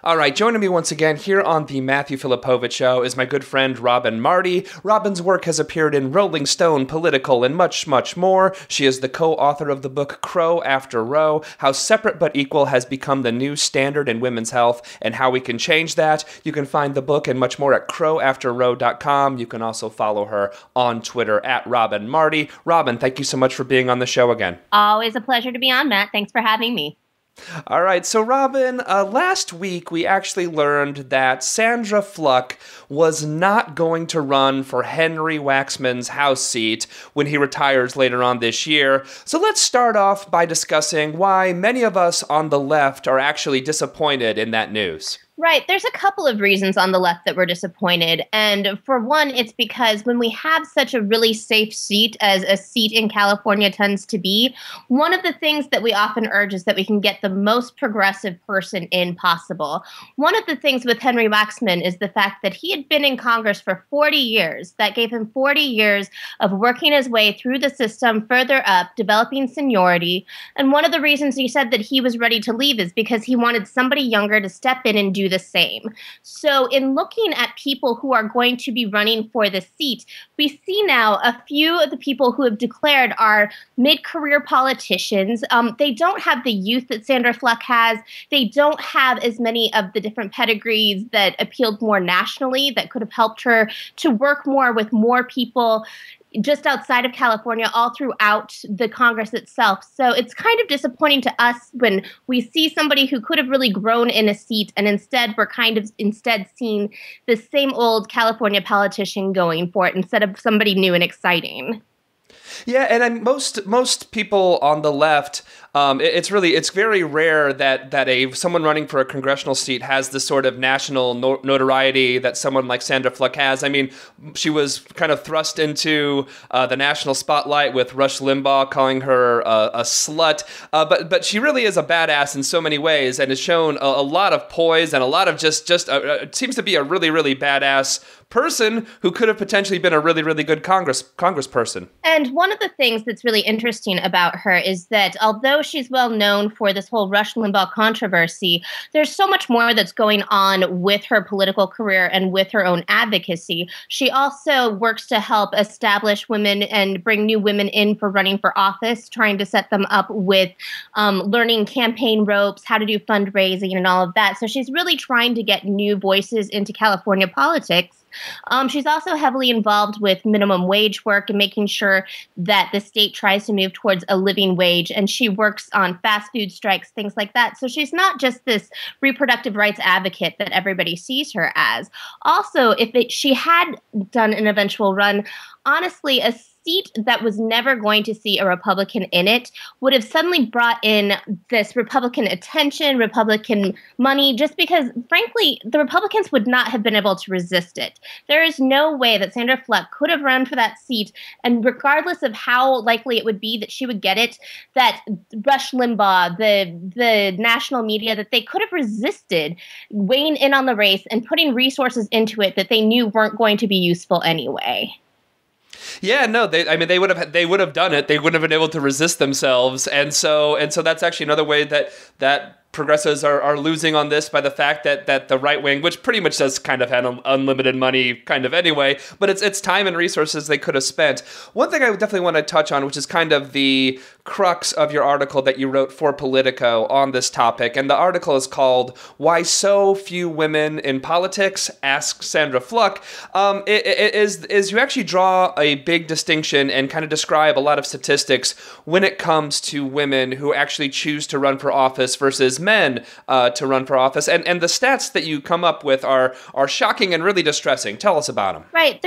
All right, joining me once again here on the Matthew Filipowicz Show is my good friend Robin Marty. Robin's work has appeared in Rolling Stone, Politico, and much, much more. She is the co-author of the book Crow After Row, How Separate But Equal Has Become the New Standard in Women's Health and How We Can Change That. You can find the book and much more at crowafterrow.com. You can also follow her on Twitter at Robin Marty. Robin, thank you so much for being on the show again. Always a pleasure to be on, Matt. Thanks for having me. All right, so Robin, last week we actually learned that Sandra Fluke was not going to run for Henry Waxman's House seat when he retires later on this year. So let's start off by discussing why many of us on the left are actually disappointed in that news. Right. There's a couple of reasons on the left that we're disappointed. And for one, it's because when we have such a really safe seat, as a seat in California tends to be, one of the things that we often urge is that we can get the most progressive person in possible. One of the things with Henry Waxman is the fact that he had been in Congress for 40 years. That gave him 40 years of working his way through the system, further up, developing seniority. And one of the reasons he said that he was ready to leave is because he wanted somebody younger to step in and do the same. So in looking at people who are going to be running for the seat, we see now a few of the people who have declared are mid-career politicians. They don't have the youth that Sandra Fluke has. They don't have as many of the different pedigrees that appealed more nationally, that could have helped her to work more with more people just outside of California, all throughout the Congress itself. So it's kind of disappointing to us when we see somebody who could have really grown in a seat, and instead we're kind of seeing the same old California politician going for it instead of somebody new and exciting. Yeah, and most people on the left, it's very rare that someone running for a congressional seat has the sort of national notoriety that someone like Sandra Fluke has. I mean, she was kind of thrust into the national spotlight with Rush Limbaugh calling her a slut, but she really is a badass in so many ways and has shown a lot of poise and a lot of just seems to be a really, really badass person who could have potentially been a really, really good congressperson. And one of the things that's really interesting about her is that although she's well known for this whole Rush Limbaugh controversy, there's so much more that's going on with her political career and with her own advocacy. She also works to help establish women and bring new women in for running for office, trying to set them up with learning campaign ropes, how to do fundraising and all of that. So she's really trying to get new voices into California politics. She's also heavily involved with minimum wage work and making sure that the state tries to move towards a living wage. And she works on fast food strikes, things like that. So she's not just this reproductive rights advocate that everybody sees her as. Also, she had done an eventual run, honestly, a seat that was never going to see a Republican in it would have suddenly brought in this Republican attention, Republican money, just because, frankly, the Republicans would not have been able to resist it. There is no way that Sandra Fluke could have run for that seat, and regardless of how likely it would be that she would get it, that Rush Limbaugh, the national media, that they could have resisted weighing in on the race and putting resources into it that they knew weren't going to be useful anyway. Yeah, no, they would have done it. They wouldn't have been able to resist themselves, and so that's actually another way that progressives are losing on this by the fact that the right wing, which pretty much does kind of have unlimited money kind of anyway, but it's time and resources they could have spent. One thing I would definitely want to touch on, which is kind of the crux of your article that you wrote for Politico on this topic, and the article is called "Why So Few Women in Politics?" Ask Sandra Fluke. Is you actually draw a big distinction and kind of describe a lot of statistics when it comes to women who actually choose to run for office versus men to run for office, and the stats that you come up with are shocking and really distressing. Tell us about them. Right.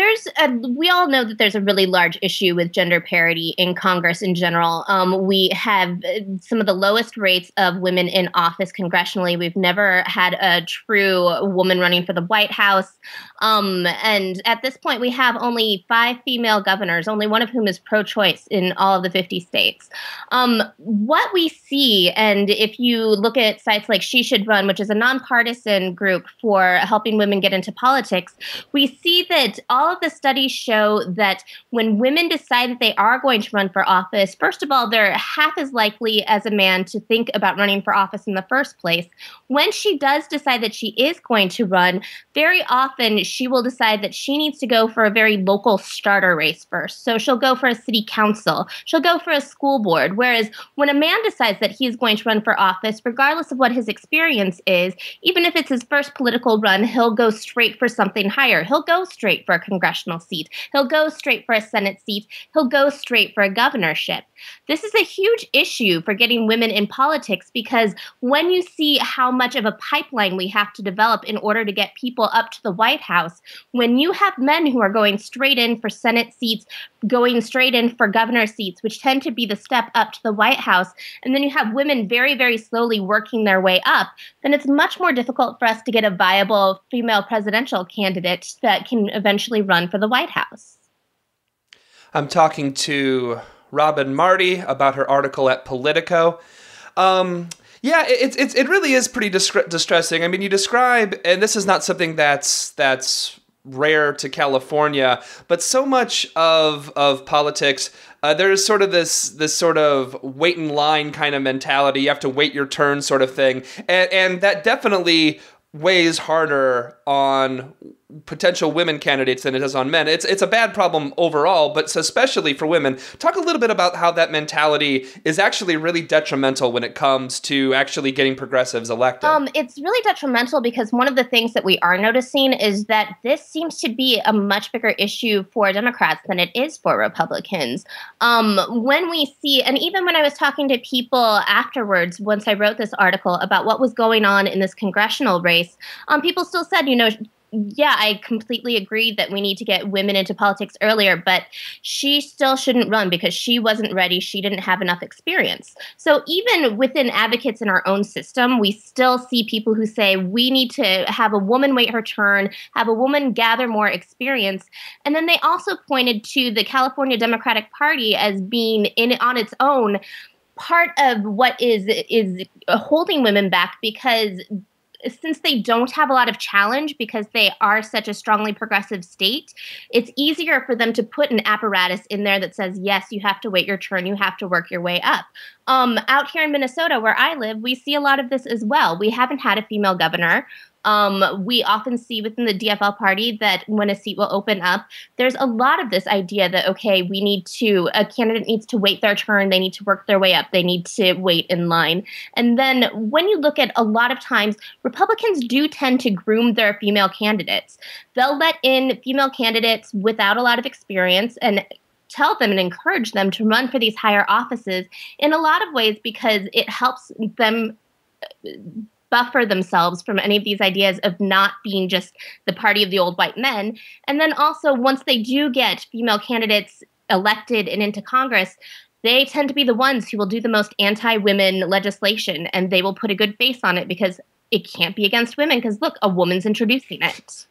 We all know that there's a really large issue with gender parity in Congress in general. We have some of the lowest rates of women in office congressionally. We've never had a true woman running for the White House. And at this point, we have only 5 female governors, only one of whom is pro-choice in all of the 50 states. What we see, and if you look at sites like She Should Run, which is a nonpartisan group for helping women get into politics, we see that all of the studies show that when women decide that they are going to run for office, first of all, they're half as likely as a man to think about running for office in the first place. when she does decide that she is going to run, very often she will decide that she needs to go for a very local starter race first. So she'll go for a city council. She'll go for a school board. Whereas when a man decides that he's going to run for office, regardless of what his experience is, even if it's his first political run, he'll go straight for something higher. He'll go straight for a congressional seat. He'll go straight for a Senate seat. He'll go straight for a governorship. This is a huge issue for getting women in politics, because when you see how much of a pipeline we have to develop in order to get people up to the White House, when you have men who are going straight in for Senate seats, going straight in for governor seats, which tend to be the step up to the White House, and then you have women very, very slowly working their way up, then it's much more difficult for us to get a viable female presidential candidate that can eventually run for the White House. I'm talking to Robin Marty about her article at Politico. Yeah, it really is pretty distressing. I mean, you describe, and this is not something that's rare to California, but so much of politics, there's sort of this sort of wait in line kind of mentality. You have to wait your turn sort of thing, and that definitely weighs harder on potential women candidates than it does on men. It's a bad problem overall, but especially for women. Talk a little bit about how that mentality is actually really detrimental when it comes to actually getting progressives elected. It's really detrimental because one of the things that we are noticing is that this seems to be a much bigger issue for Democrats than it is for Republicans. When we see, and even when I was talking to people afterwards, once I wrote this article about what was going on in this congressional race, people still said, yeah, I completely agree that we need to get women into politics earlier, but she still shouldn't run because she wasn't ready. She didn't have enough experience. So even within advocates in our own system, we still see people who say we need to have a woman wait her turn, have a woman gather more experience. And then they also pointed to the California Democratic Party as being on its own part of what is holding women back, because since they don't have a lot of challenge because they are such a strongly progressive state, it's easier for them to put an apparatus in there that says, yes, you have to wait your turn, you have to work your way up. Out here in Minnesota, where I live, we see a lot of this as well. We haven't had a female governor. We often see within the DFL party that when a seat will open up, there's a lot of this idea that, okay, a candidate needs to wait their turn, they need to work their way up, they need to wait in line. And then when you look at a lot of times, Republicans do tend to groom their female candidates. They'll let in female candidates without a lot of experience and tell them and encourage them to run for these higher offices in a lot of ways because it helps them buffer themselves from any of these ideas of not being just the party of the old white men. And then also, once they do get female candidates elected and into Congress, they tend to be the ones who will do the most anti-women legislation, and they will put a good face on it because it can't be against women because, look, a woman's introducing it.